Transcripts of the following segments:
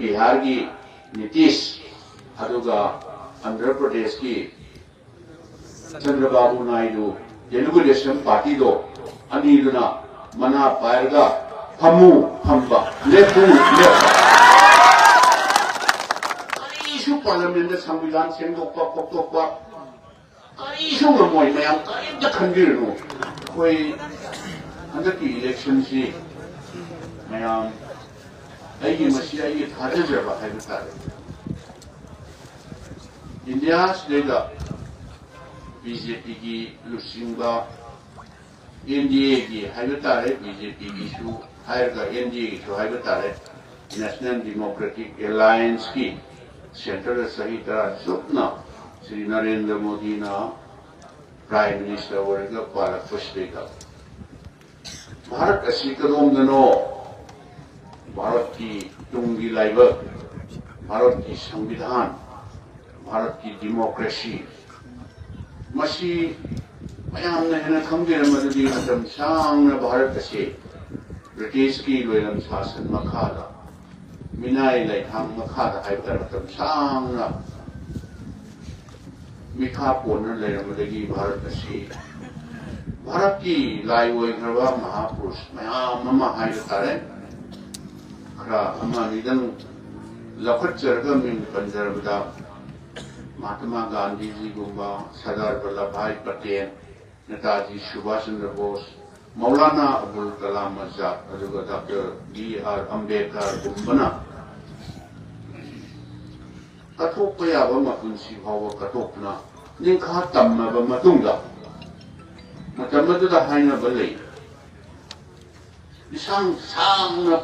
बिहार की नीतीश अदुगा आंध्र प्रदेश की चंद्रबाबू नायडू तेलुगु देशम पार्टी दो अनीदुना मना पायरगा फमू फंबा लेपू लेपा करीशु पार्लियामेंट में संविधान सेंगोपा कोटोपा करीशु मोय मयाम करीम खंगिरनु कोई अंदर की इलेक्शन से मयाम अगी मसीहा ये थाजजबा है बतारे इंडिया स्टेगा बीजेपी की लुसिंगा एनडीए की है बतारे बीजेपी की शू हायरगा एनडीए की शू है बतारे नेशनल डेमोक्रेटिक अलायंस की सेंट्रल सही तरह सुपना श्री नरेंद्र मोदी ना प्राइम मिनिस्टर वर्ग पालक पुष्पेगा भारत असी कदम दनो भारत की तुंगी लाइवर भारत की संविधान भारत की डेमोक्रेसी मसी मयाम ने है खंगे मददी मतम सांग भारत से ब्रिटिश की लोयम शासन मखादा मिनाई लाइथांग मखादा है मतम सांग मिखा पोन लेरमदगी भारत से भारत की लाइव घरवा महापुरुष मयाम ममा है तारे खरा अमा निदन लखचरगा मिंग पंजरबदा महात्मा गांधी जी गुम्बा सरदार वल्लभ भाई पटेल नेताजी सुभाष चंद्र बोस मौलाना अबुल कलाम आजाद डॉक्टर B.R. अम्बेडकर गुम्बना कथोप याबा मपुंसी भाव कथोपना निखा तम्मबा मतुंगा मतमदुदा हाइना बलै इसांग सांगना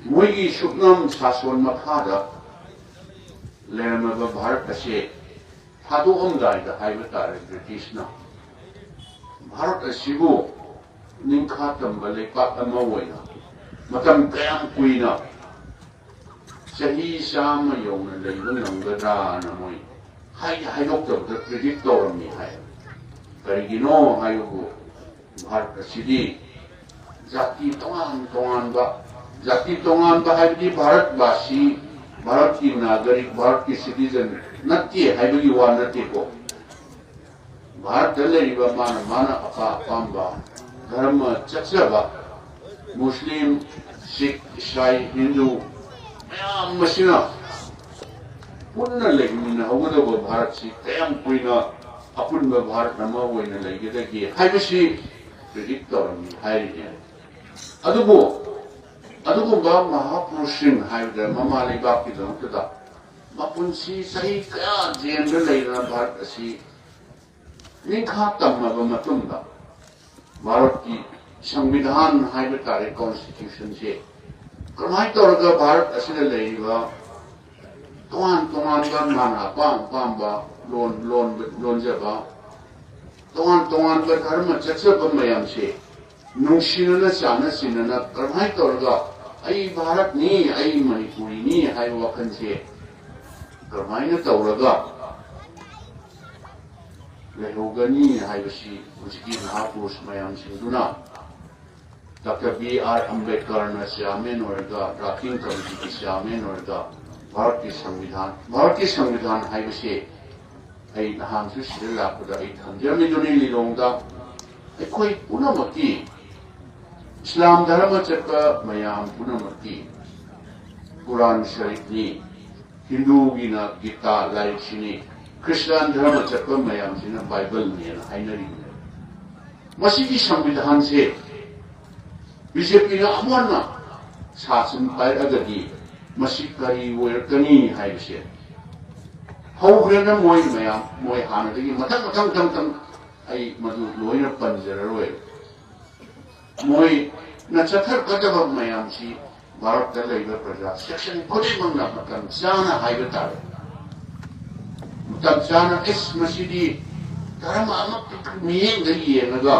मोई सुकनम शासन मखादा लेरमबा भारत असे थादोअमदायदा हाइबा तारे ब्रिटिशना भारत असिबु निखा तम्बा लेपाक अमा ओइना मतम कयाम कुइना सही साम यौना लैबा नंगदाना मोई हाइदोक्तबदा प्रिडिक्ट तौरमी हाय करिगिनो हायुगु भारत असिदी जाति तोंगान बा हाइबदी भारतवासी भारत की नागरिक भारत की सिटीजन नत्ती हाइबगी वा नत्ती को भारत लेरिबा माना अपा पांबा धर्म चचबा मुस्लिम सिख ईसाई हिंदू मयाम मसिना पुन्ना लेगिना होगदबो भारत से कयाम कुइना अपुनबा भारत नमा ओइना लेगेदगी हाइबसी प्रिडिक्ट तौरमी हाइरिने अदुगुम्बा महापुरुषिंग हाइबदा ममा लेबाकी दमतदा मपुंसी सही कया जेंद लेना भारत असी निखा तम्मबा मतुंदा भारत की संविधान हाइबा तारे कॉन्स्टिट्यूशन से क्रमाई तौरगा भारत असिदा लेरिबा तोंगान माना पांबा लोन जबा तोंगान धर्म चचबा मयाम से नुंसिनना चाना सिनना क्रमाई तौरगा आई भारत नी आई मणिपुरी नी हाई वखन से क्रमाई तौरगा लेहोगनी हाइबसी हुजिकी महापुरुष मयाम सिंदुना डॉक्टर B.R. अम्बेडकर न चेयरमैन ओरगा ड्राफ्टिंग कमिटी की चेयरमैन ओरगा भारत की संविधान हाइबसे आई नहांसु सिदे लापदा आई थंजरमिदुनी लिलोंदा अखोई पुनमकी इस्लाम धर्म चक्का मयाम पुनमकी कुरान शरीफ नी हिंदू की ना गीता लाइसिनी क्रिश्चियन धर्म चक्का मयाम सिना बाइबल ने हाइनरी मसीही संविधान से बीजेपी ना अमरना शासन पाइरगदी मसी करी वरकनी हाइबसे हौग्रेना मोय मयाम मोय हानदगी मथंग आई मधु लोइना पंजररोय मोय न चथर कदब मयाम सी भारत दा लेबा प्रजा सेक्शन खुदिमंगना मतम जाना हाइबा तारे मतम जाना इस मसीदी धर्म अमक मियेंग दगी येनगा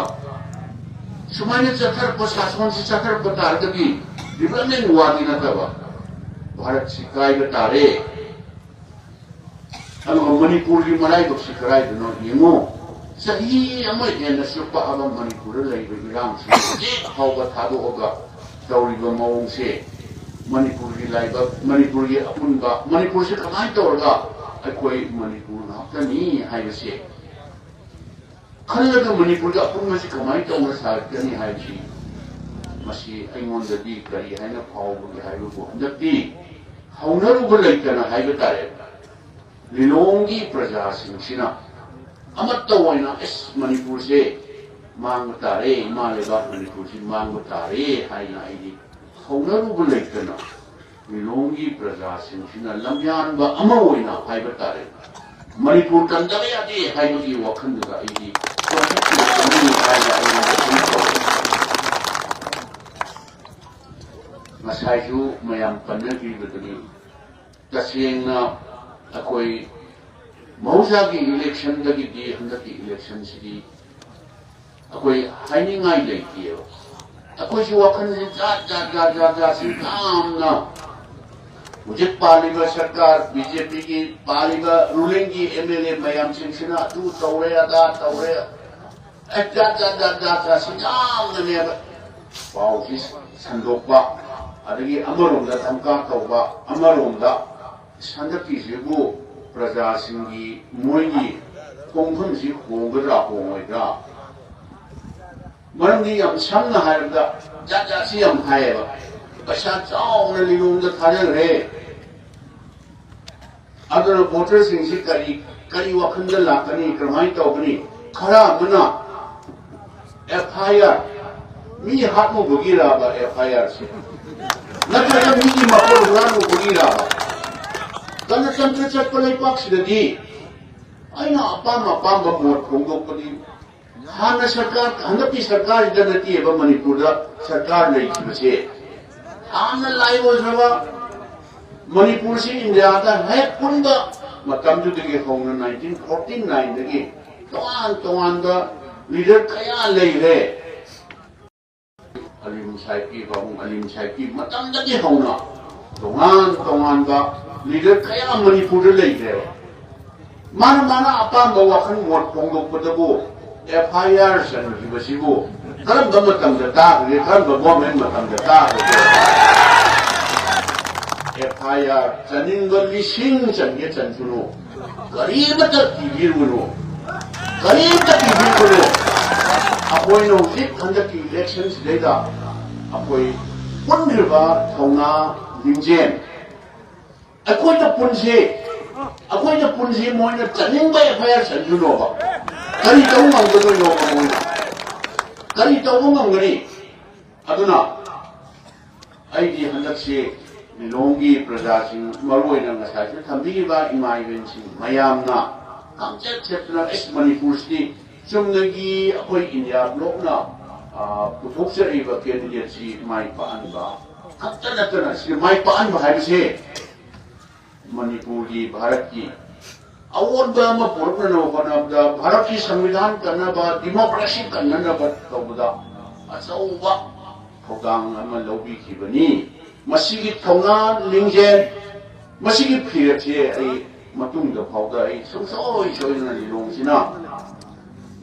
सुमाने चथर को शासन से चथर बतारदगी डेवलपमेंट वादी न तबा भारत सिकाई तारे मणिपुर की मराई को सिकराई दनो येमो सही अमर सुपा अब मणिपुर लेबा इराम से हाउबा थादोगा तौरिबा मौंग से मणिपुर की लाइव मणिपुर की अपुनबा मणिपुर से कमाई तौरगा अखोई मणिपुर नापनी हाइबसे खल्लगा मणिपुर का अपुन मसी कमाई तौर सागनी हाइबसी मसी अइमोंददी करी हाइना फावबगी हाइबको हंदक्ति हौनरुब लैतना हाइब तारे लिलोंगी प्रजा सिंसिना अमत्त ओइना एस मणिपुर से मांग तारे इमा लेबाक मणिपुर से मांग तारे हाइना आइदी हौनरुब लैतना लिलोंगी प्रजा सिंसिना लम्यानबा अमा ओइना हाइब तारे मणिपुर कंदबा यादे हाइबगी वखंदगा आइदी मसाइजु मयाम पन्नगिबदनी तसेंगना अखोई मौजा की इलेक्शन दगी हंदकी इलेक्शन सिदी अखोई हाइनिंगाई लेतियो अखोई सु वखन से जा सिकामना मुझे पालिबा सरकार बीजेपी की पालिबा रूलिंग की एमएलए मयाम सिंसिना तू तौरे अदा तौरे जा सिकामने पाउसी संदोकबा अदगी अमरोंदा धमका तौबा अमरोंदा संदकीसिबु प्रजासिंगी मोइगी कोंफमसि होंगद्रा होंगोइद्रा मरमदि यम समना हायबदा जाजासि यम हायबा पैसा चावना लिलोंदा थाजरे अदर वोटर सिंगसि करी वखंदा लाकनी क्रमाई तौगनी खरा मना एफआईआर मी हातमो बगिराबा एफआईआर से नत्रगा मी मकोर हुरानो बगिराबा गणतंत्र चटप लेपाक्सिददी अइना अपाम वोट फोंदोकपदि हाना सरकार हंदकी सरकार इदनतीबा मणिपुर सरकार लेखिबसे हाना लाइबोजबा मणिपुर से इंडिया दा है पुंबा मतमजुदगी होंग 1949 दगी तोआन दा लीडर कया लेरे अलीम साइकी बाबू अलीम साइकी मतमदगी होना तोआन दा लीडर कया मणिपुर लेरे माना अपाम वखन वोट फोंदोकपदबो एफआईआर सनखिबसिबो करम मतमदा तागरे करम गवर्नमेंट मतमदा तागरे एफआईआर चनिंग लिसिंग चंगे चंसुनो करीब तक टीवीरुनो अखोई नौसिक हंदकी इलेक्शन सिदेदा अखोई पुनरिबा थौना लिंजेन अखोई पुनसे मोइना चनिंग एफआईआर सनसुनोबा करी तौंगदो योगा मोइना करी तौंगंगनी अदुना आइदी हंदकसे लिलोंगी प्रजासिंग मरुओइना ngसाइसे थंबिबा इमा इवेंटसिंग मयामना कांचेट चेप्टना एस मणिपुर से चुमनगी अखोई इंडिया ब्लॉकना पुथोक्चरिबा कैंडिडेट सी माइ पानबा खतनतना से माइ पानबा हाइबसे मणिपुर की भारत की अवोदबा म पुरपनो बनबदा भारत की संविधान करनबा डेमोक्रेसी करनबा तौबदा अचौबा थौदांग अमा लौबिखिबनी मसीगी थौना लिंजेन मसीगी फिरथे आई मतुंग फाउदा आई सोइना लिलोंसिना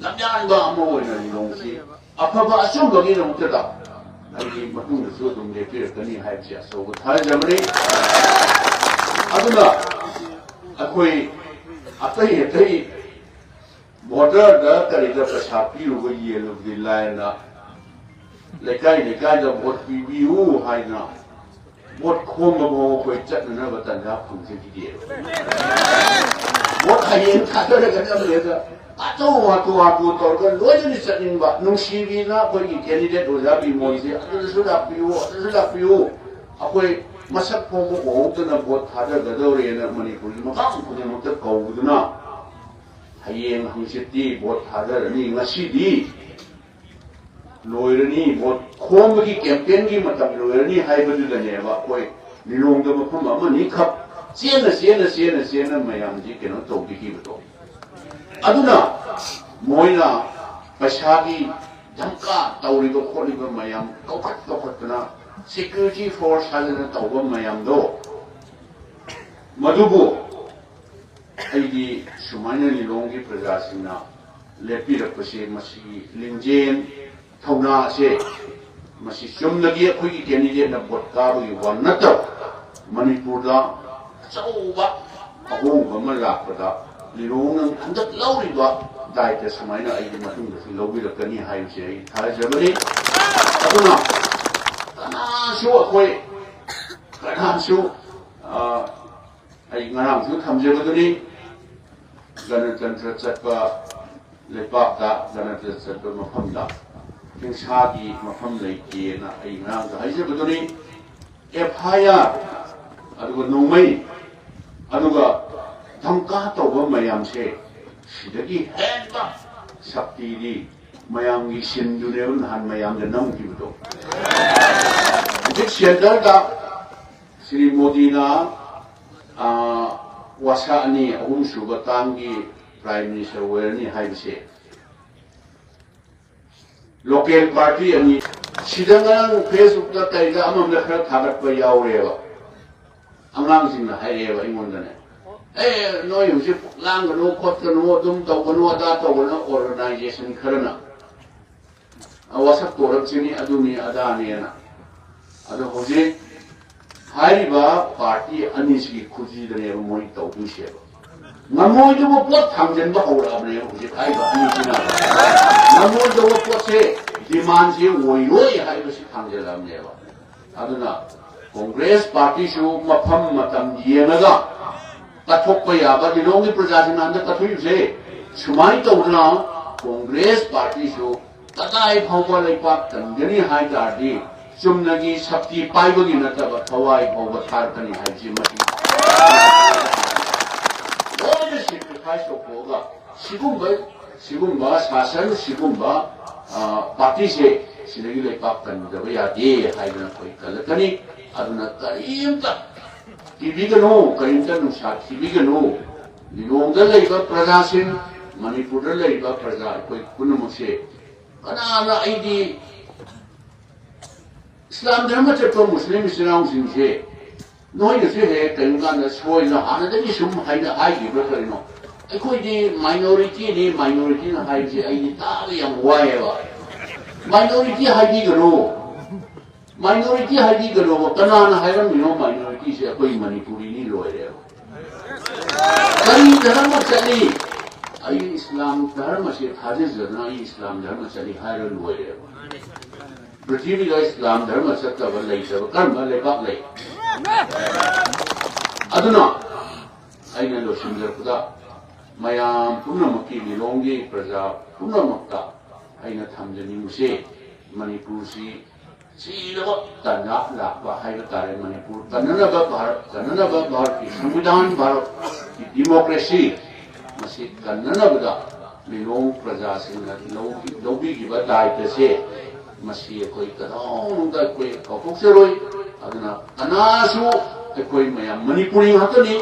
लम्यानबा अमा ओइना लिलोंसि अफबा अचुंबगी नमुतदा आई मतुंग सु दुम लेपिरकनी हाइबसे असौबा थाजबनी अदुना अखोई अतई वोटर दा करिदा पैसा पीरुबा येलुबदि लायना लेकाई दा वोट पीबियु हाइना वोट खोमबो कोई चटना बतंगा फुंसे दिए वोट हाइन खादरे गनबलेदा आतो वातो तोरगा लोजनि चनिंबा नुंसीबिना कोई कैंडिडेट ओजाबी मोइसे अदुसु लापियो अखोई मसक फोमो ओदना वोट थादगदौरेना मणिपुर मफाम खुदमत कौदुना हयेंग हंसिति वोट थादरनी ngasiदी लोयरनी वोट खोमगी कैंपेन की मतम लोयरनी हाइबदुदनेबा कोई लिलोंग मफम अमनी खप सेना मयाम जी केनो तौबिकीबतो अदुना मोइना पैसागी धमका तौरिबो खोलिबो मयाम कौखतना सिक्योरिटी फोर्स हालना तौबा मयामदो मधुबो आइदी सुमाइना लिलोंगी प्रजासिंगना लेपिरकपसे मसी लिंजेन थौना से masi chumnagi akhoi candidate na vote karu wan nata Manipur da chauba ahong ma lakpada lirong ang handak lauriba dai ta sumaina ai di matung da lobi da kani hayu se ai tha jabani aduna kana shu akhoi kana shu ai ngarang su thamjabaduni ganatantra chatpa lepak da ganatantra chatpa mafam da tingshagi mafam leike na ai ngarang da haijabaduni FIR aduga nongmai aduga dhamka tawba mayam se sidagi henba sakti di mayam gi sindune han mayam da nam ki budo dik center da Sri Modi na wasa ani ahum suba tangi prime minister werni haibse local party ani sidanga Facebook da taida amam da khara thagat pa yaureba angang sing na haireba ingondane no yusi lang no khot no dum taw no da taw no organization kharana awasa torab chini aduni adani na ado hoje hairiba party anisi khuji dane moi taw du sheba namoi do pot thamjen ba hora abne hoje hairiba anisi na namoi do pot se demand se woyoi haiba si thamjela amneba aduna Congress party shu mafam matam yenaga kathokpa yaba dilongi prajasin anda kathui se sumai tawna Congress party shu tatai phawba leipak tangani hai tardi chumnagi shakti paibagi nataba thawai phawba tharkani haiji mati loja sacrifice oga sigumba sasan sigumba party se sinagi leipak tangdaba yade haibana koi kalakani aduna karimta tibigano karimta nusa tibigano lilongda leiba prajasin manipurda leiba praja koi punamuse kanana aidi Islam dharma chapter Muslim Islam singse noi se he kaimgana soina anadani sum haina haigi brakarino aikoi di minority na haigi aidi ta yang waewa minority haigi gano kanana hairam mino minority se akoi manipuri ni loire kani dharma chali ai Islam dharma se thaje jana ai Islam dharma chali haira loire Prithvi da Islam dharma chatta balai sab karma lebak lei aduna aina lo simjar kuda mayam punamaki lilongi praja punamakta aina thamjani muse Manipur si Sila tanda lakwa hai tare Manipur kanana ba bharat ki samvidhan bharat ki democracy masi kanana ba lilong praja singa lobi ki ba dai te se masi koi kadong da koi kopok se roi aduna anasu koi mayam Manipuri hatani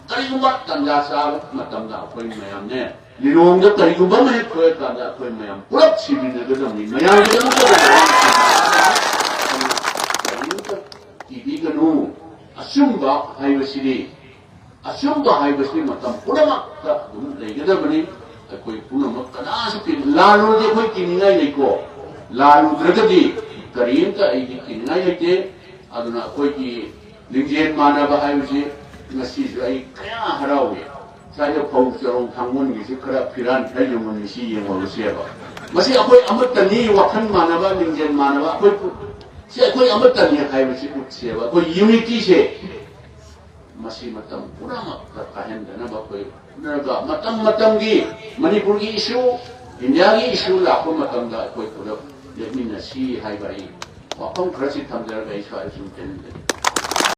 karigumba tanda sa matamda koi mayam ne lilong da karigumba me koi tanda koi mayam purap sibina da ni mayam Ibiganu asumba haibasiri matam punamakta dum legadabani akoi punamak kanasu kin lalu de koi kiningai leiko lalu dragadi karimta aidi kiningai leite aduna akoi ki lingjen manaba haibasi ngasi ai kaya harawi saya phau charong thangmun gi sikra phiran thayumun si yengwa seba masi akoi amatani wakhan manaba lingjen manaba akoi se koi amatani haibasi utseba koi unity se masi matam purama kahendana ba koi naga matam gi Manipur gi issue India gi issue la ko matam da koi pura lemina si haibai wa kom krasi thamjar gai sa isu ten